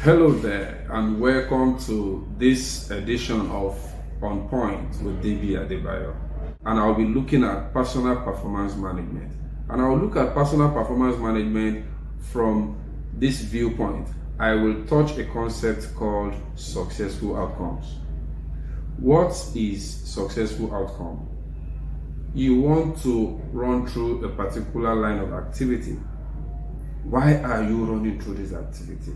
Hello there, and welcome to this edition of On Point with DB Adebayo. And I'll be looking at personal performance management. And I'll look at personal performance management from this viewpoint. I will touch a concept called successful outcomes. What is successful outcome? You want to run through a particular line of activity. Why are you running through this activity?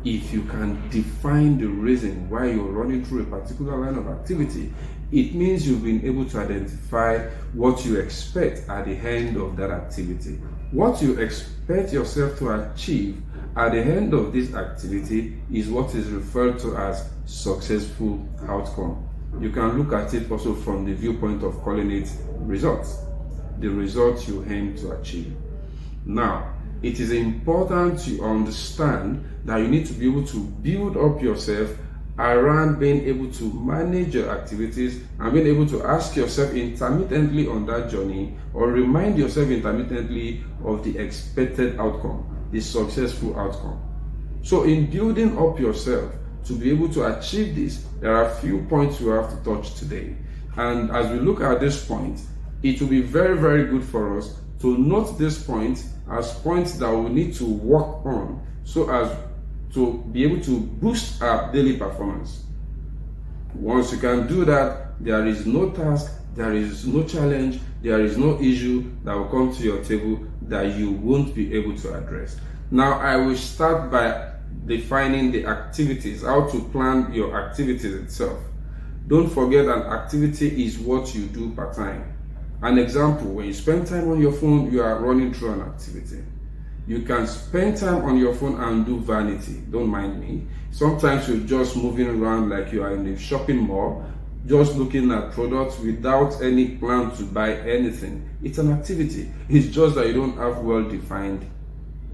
If you can define the reason why you're running through a particular line of activity, it means you've been able to identify what you expect at the end of that activity. What you expect yourself to achieve at the end of this activity is what is referred to as successful outcome. You can look at it also from the viewpoint of calling it results, the results you aim to achieve. Now, it is important to understand that you need to be able to build up yourself around being able to manage your activities and being able to ask yourself intermittently on that journey, or remind yourself intermittently of the expected outcome, the successful outcome. So in building up yourself to be able to achieve this, there are a few points we have to touch today. And as we look at this point, it will be very, very good for us to note this point as points that we need to work on so as to be able to boost our daily performance. Once you can do that, there is no task, there is no challenge, there is no issue that will come to your table that you won't be able to address. Now, I will start by defining the activities, how to plan your activities itself. Don't forget that activity is what you do per time. An example, when you spend time on your phone, you are running through an activity. You can spend time on your phone and do vanity. Don't mind me. Sometimes you're just moving around like you are in a shopping mall, just looking at products without any plan to buy anything. It's an activity. It's just that you don't have well-defined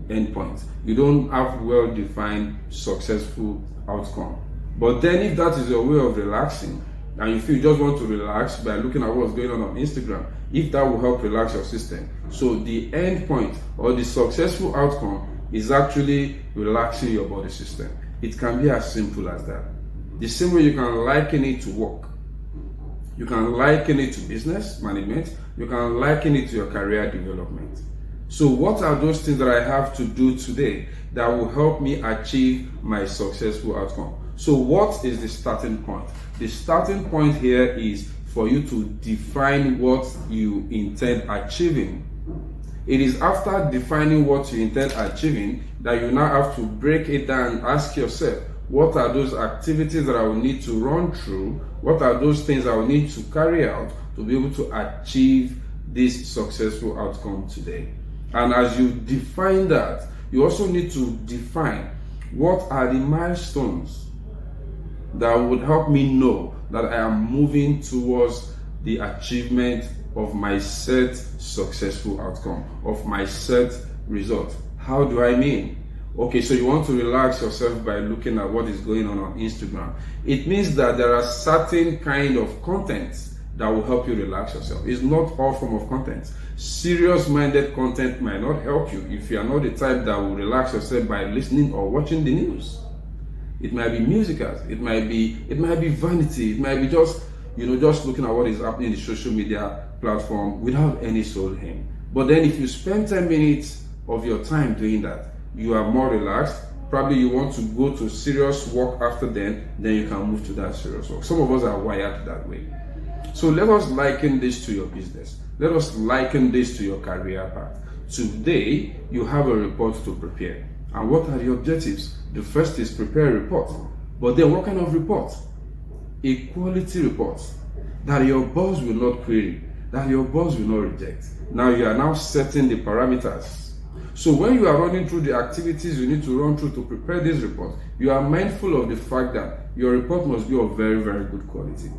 endpoints. You don't have well-defined successful outcome. But then if that is your way of relaxing, and you feel you just want to relax by looking at what's going on Instagram, if that will help relax your system. So the end point or the successful outcome is actually relaxing your body system. It can be as simple as that. The same way you can liken it to work. You can liken it to business management. You can liken it to your career development. So what are those things that I have to do today that will help me achieve my successful outcome? So what is the starting point? The starting point here is for you to define what you intend achieving. It is after defining what you intend achieving that you now have to break it down and ask yourself, what are those activities that I will need to run through? What are those things I will need to carry out to be able to achieve this successful outcome today? And as you define that, you also need to define what are the milestones that would help me know that I am moving towards the achievement of my set successful outcome, of my set result. How do I mean? Okay, so you want to relax yourself by looking at what is going on Instagram. It means that there are certain kind of content that will help you relax yourself. It's not all form of content. Serious-minded content might not help you if you are not the type that will relax yourself by listening or watching the news. It might be musicals, it might be vanity, it might be just looking at what is happening in the social media platform without any soul aim. But then if you spend 10 minutes of your time doing that, you are more relaxed. Probably you want to go to serious work after then you can move to that serious work. Some of us are wired that way. So let us liken this to your business. Let us liken this to your career path. Today, you have a report to prepare. And what are the objectives? The first is prepare a report. But then what kind of report? A quality report that your boss will not query, that your boss will not reject. Now you are now setting the parameters. So when you are running through the activities you need to run through to prepare this report, you are mindful of the fact that your report must be of very, very good quality.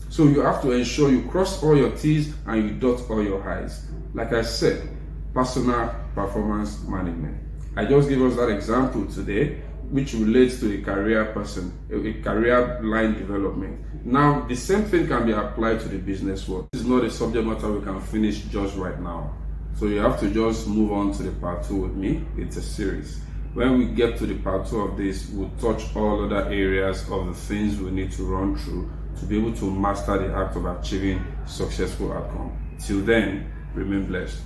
So you have to ensure you cross all your T's and you dot all your I's. Like I said, personal performance management. I just gave us that example today, which relates to a career person, a career line development. Now, the same thing can be applied to the business world. This is not a subject matter we can finish just right now. So you have to just move on to the part 2 with me. It's a series. When we get to the part 2 of this, we'll touch all other areas of the things we need to run through to be able to master the act of achieving successful outcome. Till then, remain blessed.